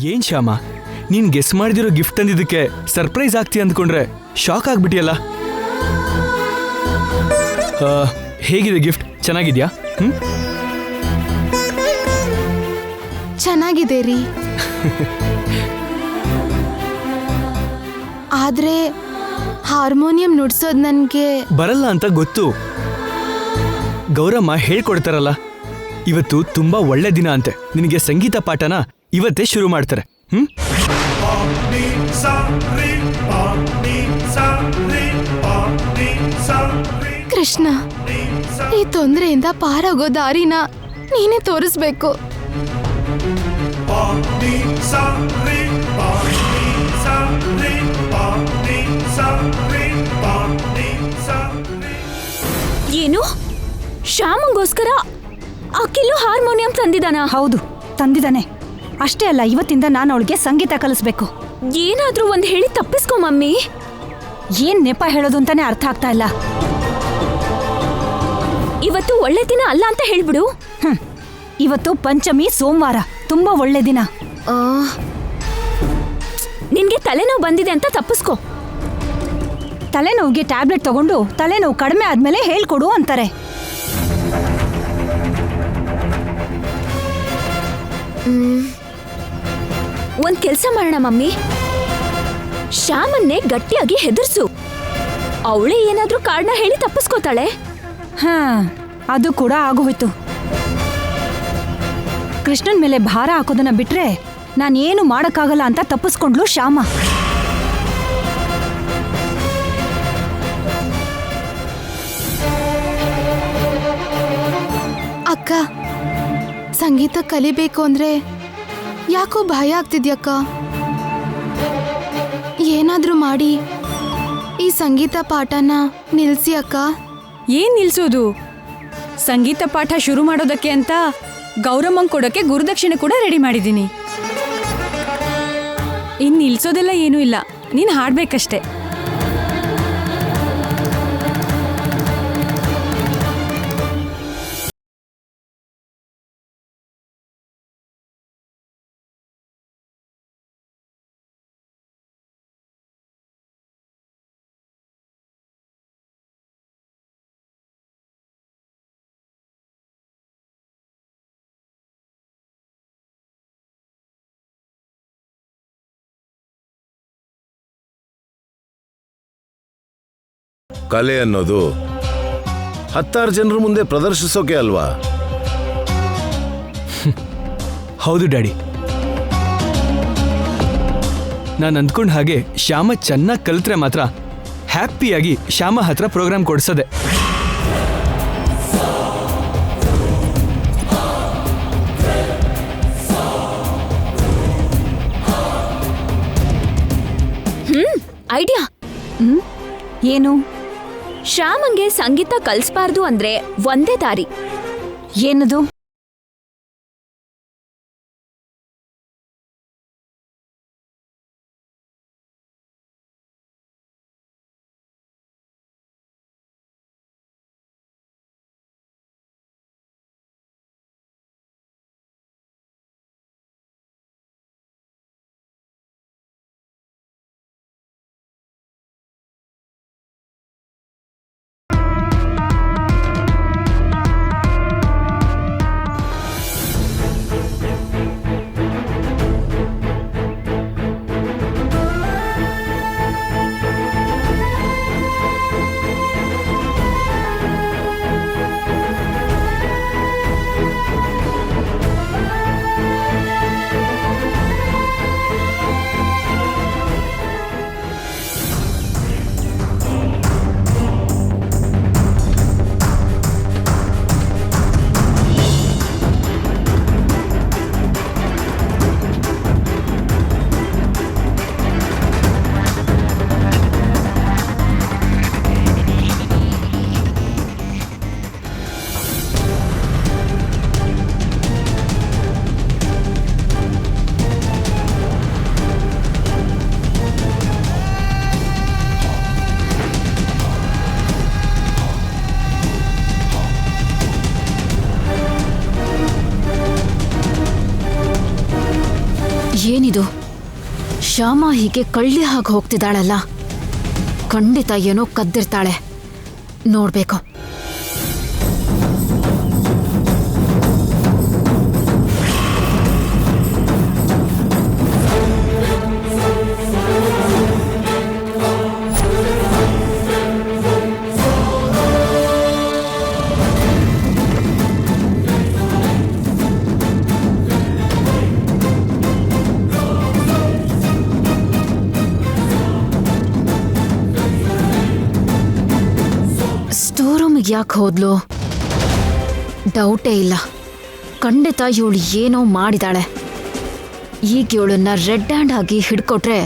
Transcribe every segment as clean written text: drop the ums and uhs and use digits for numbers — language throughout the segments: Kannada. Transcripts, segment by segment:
ಏನ್ ಶ್ಯಾಮ, ನೀನ್ ಗೆಸ್ ಮಾಡಿದಿರೋ ಗಿಫ್ಟ್ ತಂದಿದ್ದಕ್ಕೆ ಸರ್ಪ್ರೈಸ್ ಆಗ್ತೀಯ ಅಂದ್ಕೊಂಡ್ರೆ ಶಾಕ್ ಆಗ್ಬಿಟ್ಟಿಯಲ್ಲ. ಹೇಗಿದೆ ಗಿಫ್ಟ್? ಚೆನ್ನಾಗಿದ್ಯಾ? ಚೆನ್ನಾಗಿದೆ ರೀ. ಆದ್ರೆ ಹಾರ್ಮೋನಿಯಂ ನುಡ್ಸೋದ್ ನನ್ಗೆ ಬರಲ್ಲ ಅಂತ ಗೊತ್ತು. ಗೌರಮ್ಮ ಹೇಳ್ಕೊಡ್ತಾರಲ್ಲ, ಇವತ್ತು ತುಂಬಾ ಒಳ್ಳೆ ದಿನ ಅಂತೆ, ನಿನಗೆ ಸಂಗೀತ ಪಾಠನ ಇವತ್ತೇ ಶುರು ಮಾಡ್ತಾರೆ. ಕೃಷ್ಣ, ಈ ತೊಂದರೆಯಿಂದ ಪಾರಾಗೋ ದಾರಿನ ನೀನೇ ತೋರಿಸ್ಬೇಕು. ಏನು? ಶ್ಯಾಮಂಗೋಸ್ಕರ ಅಖಿಲು ಹಾರ್ಮೋನಿಯಂ ತಂದಿದಾನ? ಹೌದು, ತಂದಿದ್ದಾನೆ. ಅಷ್ಟೇ ಅಲ್ಲ, ಇವತ್ತಿಂದ ನಾನು ಅವಳಿಗೆ ಸಂಗೀತ ಕಲಿಸ್ಬೇಕು. ಏನಾದ್ರೂ ಒಂದ್ ಹೇಳಿ ತಪ್ಪಿಸ್ಕೊ ಮಮ್ಮಿ. ಏನ್ ನೆಪ ಹೇಳೋದು ಅಂತಾನೆ ಅರ್ಥ ಆಗ್ತಾ ಇಲ್ಲ. ಇವತ್ತು ಒಳ್ಳೆ ದಿನ ಅಲ್ಲ ಅಂತ ಹೇಳ್ಬಿಡು. ಇವತ್ತು ಪಂಚಮಿ, ಸೋಮವಾರ, ತುಂಬಾ ಒಳ್ಳೆ ದಿನ. ನಿನ್ಗೆ ತಲೆನೋವು ಬಂದಿದೆ ಅಂತ ತಪ್ಪಿಸ್ಕೊ. ತಲೆನೋವಿಗೆ ಟ್ಯಾಬ್ಲೆಟ್ ತಗೊಂಡು ತಲೆನೋವು ಕಡಿಮೆ ಆದ್ಮೇಲೆ ಹೇಳ್ಕೊಡು ಅಂತಾರೆ. ಒಂದ್ ಕೆಲ್ಸ ಮಾಡೋಣ ಮಮ್ಮಿ, ಶ್ಯಾಮನ್ನೇ ಗಟ್ಟಿಯಾಗಿ ಹೆದರ್ಸು. ಅವಳೇ ಏನಾದ್ರೂ ಕಾರಣ ಹೇಳಿ ತಪ್ಪಿಸ್ಕೋತಾಳೆ. ಅದು ಕೂಡ ಆಗೋಯ್ತು. ಕೃಷ್ಣನ್ ಮೇಲೆ ಭಾರ ಹಾಕೋದನ್ನ ಬಿಟ್ರೆ ನಾನೇನು ಮಾಡಕ್ಕಾಗಲ್ಲ ಅಂತ ತಪ್ಪಿಸ್ಕೊಂಡ್ಲು ಶ್ಯಾಮ. ಅಕ್ಕ, ಸಂಗೀತ ಕಲಿಬೇಕು ಅಂದ್ರೆ ಯಾಕೋ ಭಯ ಆಗ್ತಿದ್ಯಕ್ಕ. ಏನಾದ್ರೂ ಮಾಡಿ ಈ ಸಂಗೀತ ಪಾಠನ ನಿಲ್ಸಿ ಅಕ್ಕ. ಏನ್ ನಿಲ್ಸೋದು? ಸಂಗೀತ ಪಾಠ ಶುರು ಮಾಡೋದಕ್ಕೆ ಅಂತ ಗೌರಮ್ಮಂಗ್ ಕೊಡೋಕೆ ಗುರುದಕ್ಷಿಣೆ ಕೂಡ ರೆಡಿ ಮಾಡಿದ್ದೀನಿ. ಇನ್ ನಿಲ್ಸೋದೆಲ್ಲ ಏನೂ ಇಲ್ಲ, ನೀನ್ ಹಾಡ್ಬೇಕಷ್ಟೆ. ಕಲೆ ಅನ್ನೋದು 10 ಜನರ ಮುಂದೆ ಪ್ರದರ್ಶಿಸೋಕೆ ಅಲ್ವಾ? ಹೌದು ಡ್ಯಾಡಿ, ನಾನು ಅಂದ್ಕೊಂಡ ಹಾಗೆ ಶ್ಯಾಮ ಚೆನ್ನಾಗಿ ಕಲಿತ್ರೆ ಮಾತ್ರ ಹ್ಯಾಪಿಯಾಗಿ ಶ್ಯಾಮ ಹತ್ರ ಪ್ರೋಗ್ರಾಮ್ ಕೊಡ್ಸೋದೆ. ಐಡಿಯಾ. ಏನು? ಶ್ಯಾಮಂಗೆ ಸಂಗೀತ ಕಲಿಸ್ಬಾರ್ದು ಅಂದ್ರೆ ಒಂದೇ ದಾರಿ. ಏನದು? ಏನಿದು ಶ್ಯಾಮ ಹೀಗೆ ಕಳ್ಳಿ ಹಾಗೆ ಹೋಗ್ತಿದ್ದಾಳಲ್ಲ, ಖಂಡಿತ ಏನೋ ಕದ್ದಿರ್ತಾಳೆ. ನೋಡ್ಬೇಕು. ಸ್ಟೋರೂಮಿಗೆ ಯಾಕೆ ಹೋದ್ಲು? ಡೌಟೇ ಇಲ್ಲ, ಖಂಡಿತ ಇವಳು ಏನೋ ಮಾಡಿದಾಳೆ. ಈಗ ಇವಳನ್ನ ರೆಡ್ ಹ್ಯಾಂಡ್ ಆಗಿ ಹಿಡ್ಕೊಟ್ರೆ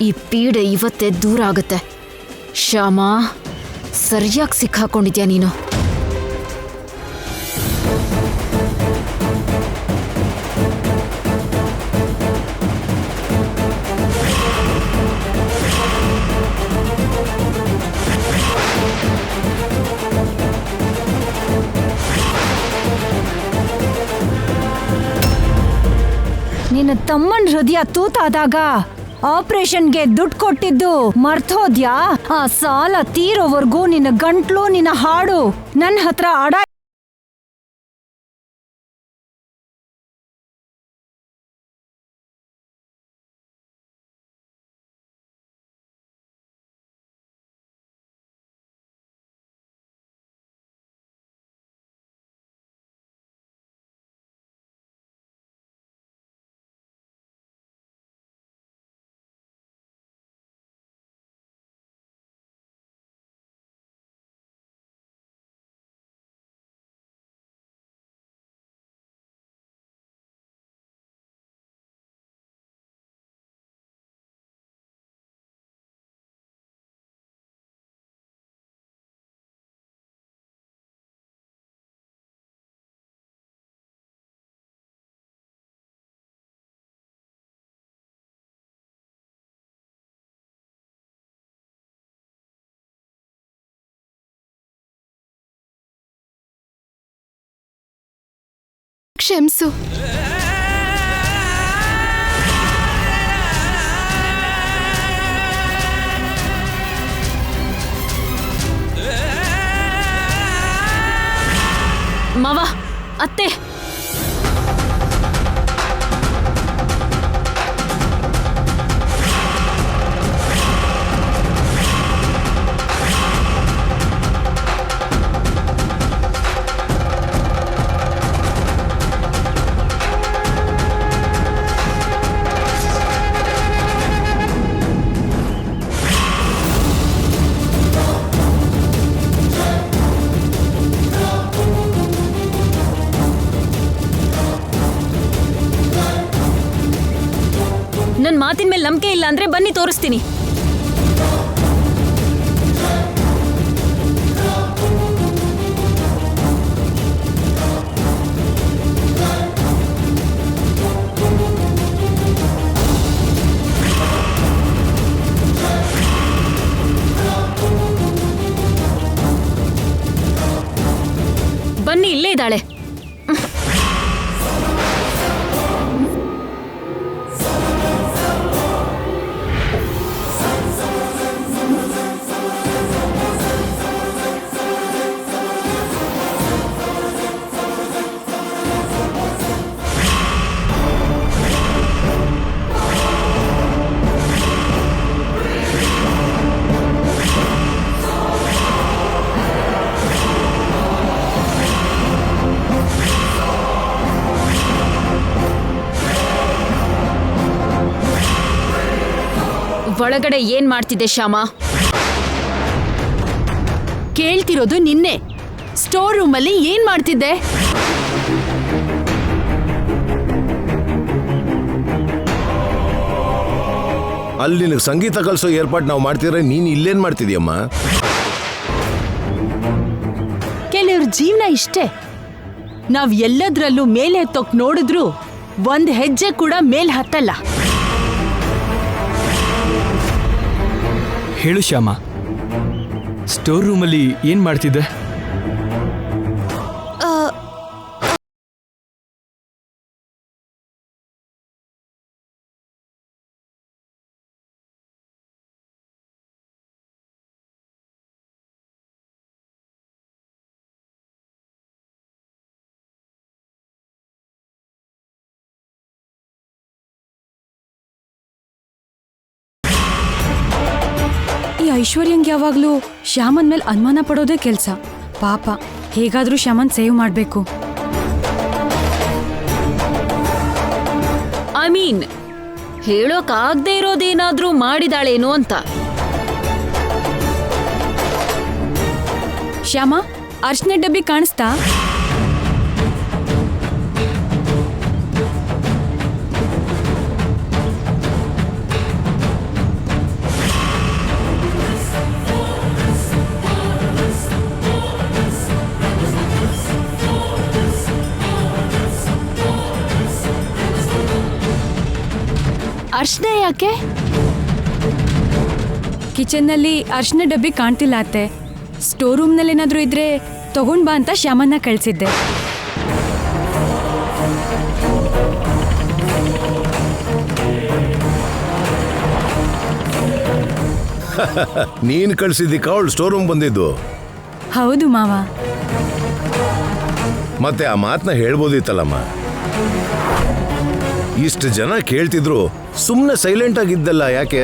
ಈ ಪೀಡೆ ಇವತ್ತೇ ದೂರ ಆಗುತ್ತೆ. ಶ್ಯಾಮ, ಸರಿಯಾಗಿ ಸಿಕ್ಕಾಕೊಂಡಿದ್ಯಾ ನೀನು. ನಿನ್ನ ತಮ್ಮನ್ ಹೃದಯ ತೂತಾದಾಗ ಆಪರೇಷನ್ಗೆ ದುಡ್ಡು ಕೊಟ್ಟಿದ್ದು ಮರ್ತೋದ್ಯಾ? ಆ ಸಾಲ ತೀರೋವರೆಗೂ ನಿನ್ನ ಗಂಟ್ಲು, ನಿನ್ನ ಹಾಡು ನನ್ನ ಹತ್ರ ಅಡ. ಕ್ಷಮಿಸು. ಮಾವ, ಅತ್ತೆ, ನನ್ ಮಾತಿನ ಮೇಲೆ ನಂಬಿಕೆ ಇಲ್ಲ ಅಂದ್ರೆ ಬನ್ನಿ ತೋರಿಸ್ತೀನಿ. ಬನ್ನಿ, ಇಲ್ಲೇ ಇದ್ದಾಳೆ. ಒಳಗಡೆ ಏನ್ ಮಾಡ್ತಿದ್ದೆ ಶ್ಯಾಮ? ಕೇಳ್ತಿರೋದು ನಿನ್ನೆ. ಸ್ಟೋರ್ ರೂಮಲ್ಲಿ ಏನ್ ಮಾಡ್ತಿದ್ದೆ? ಅಲ್ಲಿ ನಿನಗೆ ಸಂಗೀತ ಕಲಿಸೋ ಏರ್ಪಾಟ್ ನಾವು ಮಾಡ್ತಿದ್ರೆ ನೀನು ಇಲ್ಲೇನ್ ಮಾಡ್ತಿದ್ಯಮ್ಮ? ಕೆಲವ್ರ ಜೀವನ ಇಷ್ಟೇ. ನಾವ್ ಎಲ್ಲದ್ರಲ್ಲೂ ಮೇಲೆ ಹತ್ತೋಕ್ ನೋಡಿದ್ರು ಒಂದ್ ಹೆಜ್ಜೆ ಕೂಡ ಮೇಲ್ ಹತ್ತಲ್ಲ. ಹೇಳು ಶ್ಯಾಮ, ಸ್ಟೋರ್ ರೂಮಲ್ಲಿ ಏನ್ ಮಾಡ್ತಿದ್ದೆ? ಐಶ್ವರ್ಯಂಗ್ ಯಾವಾಗ್ಲೂ ಶ್ಯಾಮನ್ ಮೇಲೆ ಅನುಮಾನ ಪಡೋದೇ ಕೆಲ್ಸ. ಪಾಪ, ಹೇಗಾದ್ರೂ ಶ್ಯಾಮನ್ ಸೇವ್ ಮಾಡ್ಬೇಕು. ಐ ಮೀನ್, ಹೇಳೋಕಾಗ್ದೇ ಇರೋದೇನಾದ್ರೂ ಮಾಡಿದಾಳೇನೋ ಅಂತ. ಶ್ಯಾಮ, ಅರ್ಶಿನ ಡಬ್ಬಿ ಕಾಣಿಸ್ತಾ? ಅರ್ಶನ ಯಾಕೆ? ಕಿಚನ್ನಲ್ಲಿ ಅರ್ಶಿನ ಡಬ್ಬಿ ಕಾಣ್ತಿಲ್ಲ ಅತ್ತೆ. ಸ್ಟೋರ್ ರೂಮ್ನಲ್ಲಿ ಏನಾದ್ರೂ ಇದ್ರೆ ತಗೊಂಡ್ ಬಾ ಅಂತ ಶ್ಯಾಮನ್ನ ಕಳ್ಸಿದ್ದೆ. ನೀನ್ ಕಳ್ಸಿದ್ದಕ್ಕ ಅವಳು ಸ್ಟೋರ್ ರೂಮ್ ಬಂದಿದ್ದು. ಹೌದು ಮಾವ. ಮತ್ತೆ ಆ ಮಾತನ್ನ ಹೇಳ್ಬೋದಿತ್ತಲ್ಲಮ್ಮ. ಇಷ್ಟು ಜನ ಕೇಳ್ತಿದ್ರು, ಸುಮ್ಮನೆ ಸೈಲೆಂಟ್ ಆಗಿದ್ದಲ್ಲ ಯಾಕೆ?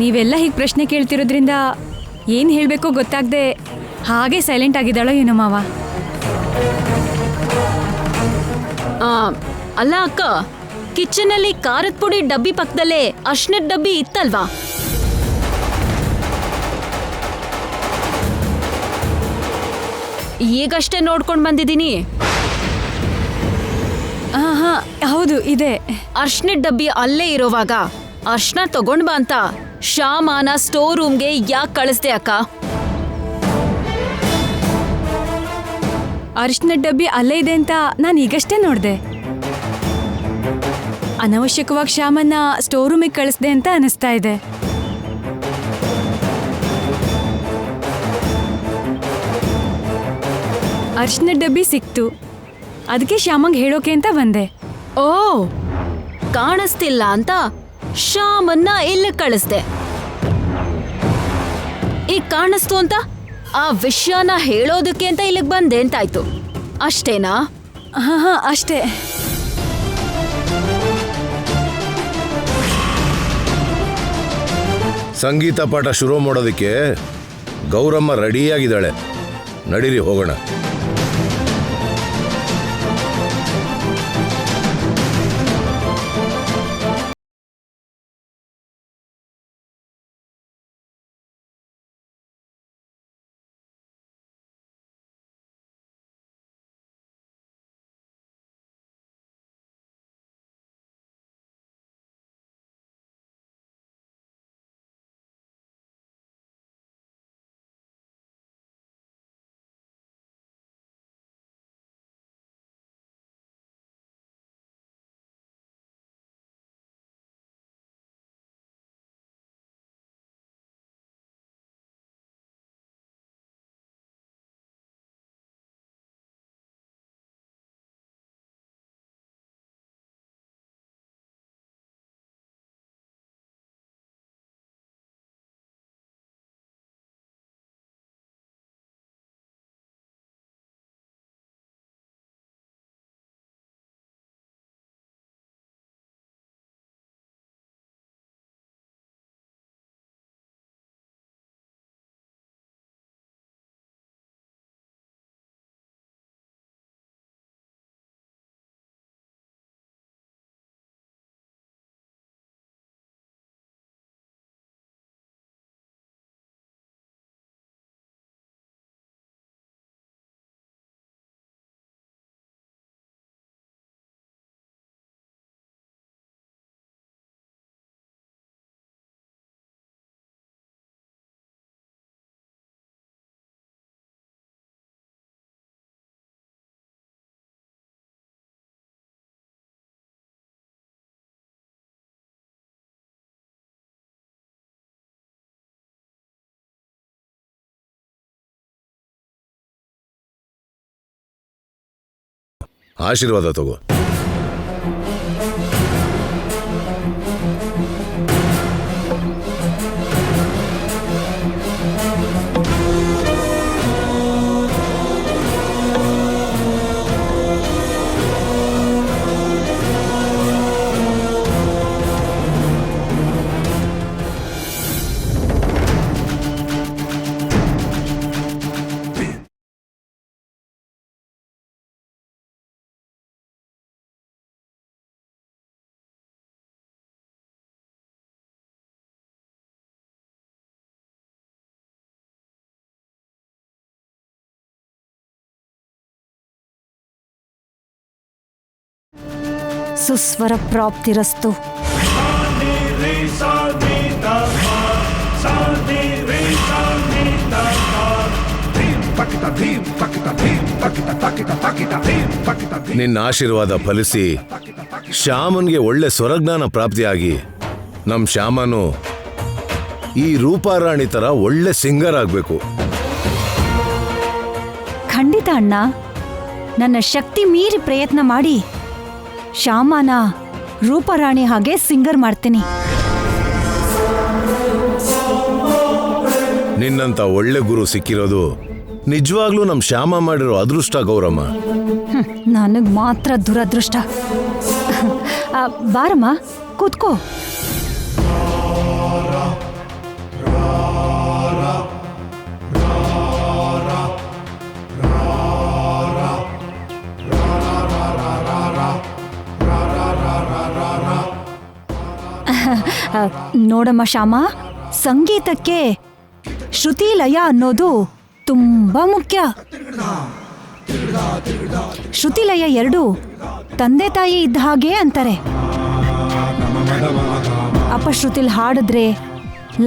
ನೀವೆಲ್ಲ ಹೀಗೆ ಪ್ರಶ್ನೆ ಕೇಳ್ತಿರೋದ್ರಿಂದ ಏನ್ ಹೇಳ್ಬೇಕೋ ಗೊತ್ತಾಗ್ದೆ ಹಾಗೆ ಸೈಲೆಂಟ್ ಆಗಿದ್ದಾಳೋ ಏನೋ ಮಾವ. ಅಲ್ಲ ಅಕ್ಕ, ಕಿಚನಲ್ಲಿ ಖಾರದ ಪುಡಿ ಡಬ್ಬಿ ಪಕ್ಕದಲ್ಲೇ ಅರ್ಶಿನದ ಡಬ್ಬಿ ಇತ್ತಲ್ವಾ? ಈಗಷ್ಟೇ ನೋಡ್ಕೊಂಡ್ ಬಂದಿದ್ದೀನಿ. ಹಾ, ಹೌದು ಇದೆ. ಅರ್ಶಿನದ ಡಬ್ಬಿ ಅಲ್ಲೇ ಇರೋವಾಗ ಅರ್ಶನ ತಗೊಂಡ್ ಬಾ ಅಂತ ಶ್ಯಾಮನ ಸ್ಟೋರ್ ರೂಮ್ಗೆ ಯಾಕೆ ಕಳಿಸ್ದೆ ಅಕ್ಕ? ಅರಿಶಿನ ಡಬ್ಬಿ ಅಲ್ಲೇ ಇದೆ ಅಂತ ನಾನು ಈಗಷ್ಟೇ ನೋಡ್ದೆ. ಅನವಶ್ಯಕವಾಗಿ ಶ್ಯಾಮನ್ನ ಸ್ಟೋರ್ ರೂಮಿಗೆ ಕಳಿಸ್ದೆ ಅಂತ ಅನಿಸ್ತಾ ಇದೆ. ಅರಿಶಿನ ಡಬ್ಬಿ ಸಿಕ್ತು, ಅದಕ್ಕೆ ಶ್ಯಾಮಂಗ್ ಹೇಳೋಕೆ ಅಂತ ಬಂದೆ. ಓ, ಕಾಣಿಸ್ತಿಲ್ಲ ಅಂತ ಶ್ಯಾಮನ್ನ ಇಲ್ಲಿ ಕಳಿಸ್ದೆ. ಈಗ ಕಾಣಿಸ್ತು ಅಂತ ಆ ವಿಷಯನ ಹೇಳೋದಕ್ಕೆ ಅಂತ ಇಲ್ಲಿಗೆ ಬಂದೆ ಅಂತಾಯ್ತು, ಅಷ್ಟೇನಾ? ಹಾ, ಅಷ್ಟೇ. ಸಂಗೀತ ಪಾಠ ಶುರು ಮಾಡೋದಕ್ಕೆ ಗೌರಮ್ಮ ರೆಡಿಯಾಗಿದ್ದಾಳೆ. ನಡೀರಿ ಹೋಗೋಣ. ಆಶೀರ್ವಾದ ತಗೋ. ಸುಸ್ವರ ಪ್ರಾಪ್ತಿರಸ್ತು. ನಿನ್ನ ಆಶೀರ್ವಾದ ಫಲಿಸಿ ಶ್ಯಾಮನ್ಗೆ ಒಳ್ಳೆ ಸ್ವರಜ್ಞಾನ ಪ್ರಾಪ್ತಿಯಾಗಿ ನಮ್ ಶ್ಯಾಮನು ಈ ರೂಪಾರಾಣಿ ತರ ಒಳ್ಳೆ ಸಿಂಗರ್ ಆಗ್ಬೇಕು. ಖಂಡಿತ ಅಣ್ಣ, ನನ್ನ ಶಕ್ತಿ ಮೀರಿ ಪ್ರಯತ್ನ ಮಾಡಿ ಶ್ಯಾಮನ ರೂಪರಾಣಿ ಹಾಗೆ ಸಿಂಗರ್ ಮಾಡ್ತೀನಿ. ನಿನ್ನಂತ ಒಳ್ಳೆ ಗುರು ಸಿಕ್ಕಿರೋದು ನಿಜವಾಗ್ಲೂ ನಮ್ ಶ್ಯಾಮ ಮಾಡಿರೋ ಅದೃಷ್ಟ ಗೌರಮ್ಮ. ನನಗ್ ಮಾತ್ರ ದುರದೃಷ್ಟ. ಬಾರಮ್ಮ ಕೂತ್ಕೋ. ನೋಡಮ್ಮ ಶ್ಯಾಮ, ಸಂಗೀತಕ್ಕೆ ಶ್ರುತಿ ಲಯ ಅನ್ನೋದು ತುಂಬಾ ಮುಖ್ಯ. ಶ್ರುತಿ ಲಯ ಎರಡು ತಂದೆ ತಾಯಿ ಇದ್ದ ಹಾಗೆ ಅಂತಾರೆ. ಅಪಶ್ರುತಿಲ್ ಹಾಡಿದ್ರೆ,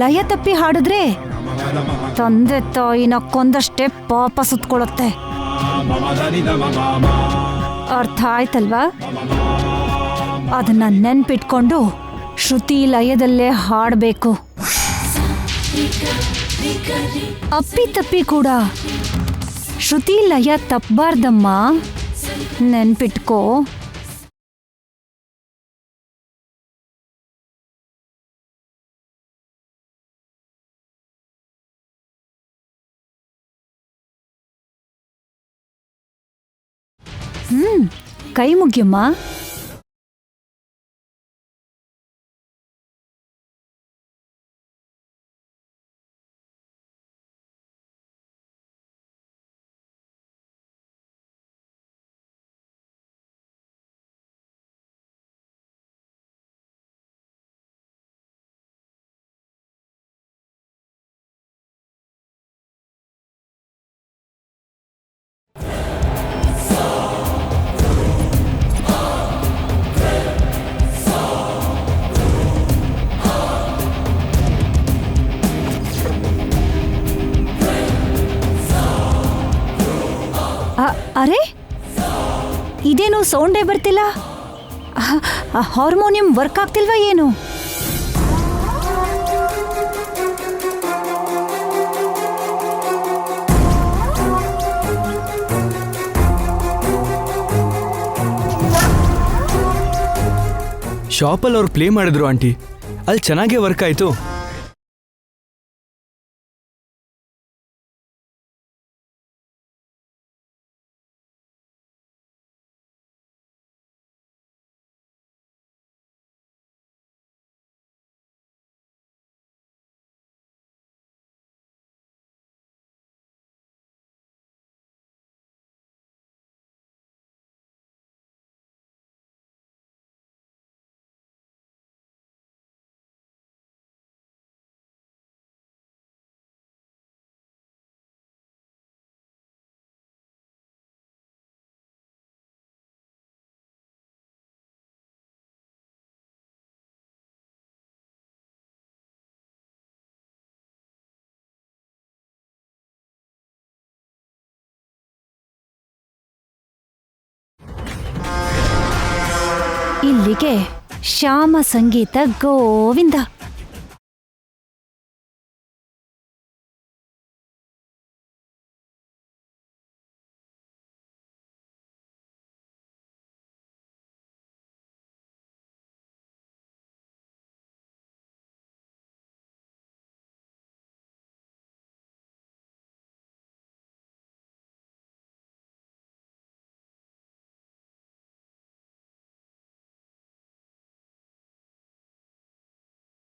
ಲಯ ತಪ್ಪಿ ಹಾಡಿದ್ರೆ ತಂದೆ ತಾಯಿನ ಕೊಂದಷ್ಟೇ ಪಾಪ ಸುತ್ಕೊಳ್ಳುತ್ತೆ. ಅರ್ಥ ಆಯ್ತಲ್ವಾ? ಅದನ್ನ ನೆನ್ಪಿಟ್ಕೊಂಡು ಶ್ರುತಿ ಲಯದಲ್ಲೇ ಹಾಡಬೇಕು. ಅಪ್ಪಿ ತಪ್ಪಿ ಕೂಡ ಶ್ರುತಿ ಲಯ ತಪ್ಪಬಾರ್ದಮ್ಮ, ನೆನ್ಪಿಟ್ಕೋ. ಕೈ ಮುಗ್ಯಮ್ಮ. ಅರೆ, ಇದೇನು ಸೌಂಡೇ ಬರ್ತಿಲ್ಲ? ಹಾರ್ಮೋನಿಯಂ ವರ್ಕ್ ಆಗ್ತಿಲ್ವಾ ಏನು? ಶಾಪಲ್ಲಿ ಅವ್ರು ಪ್ಲೇ ಮಾಡಿದ್ರು ಆಂಟಿ, ಅಲ್ಲಿ ಚೆನ್ನಾಗೇ ವರ್ಕ್ ಆಯ್ತು. ಇಲ್ಲಿಗೆ ಶ್ಯಾಮ ಸಂಗೀತ ಗೋವಿಂದ.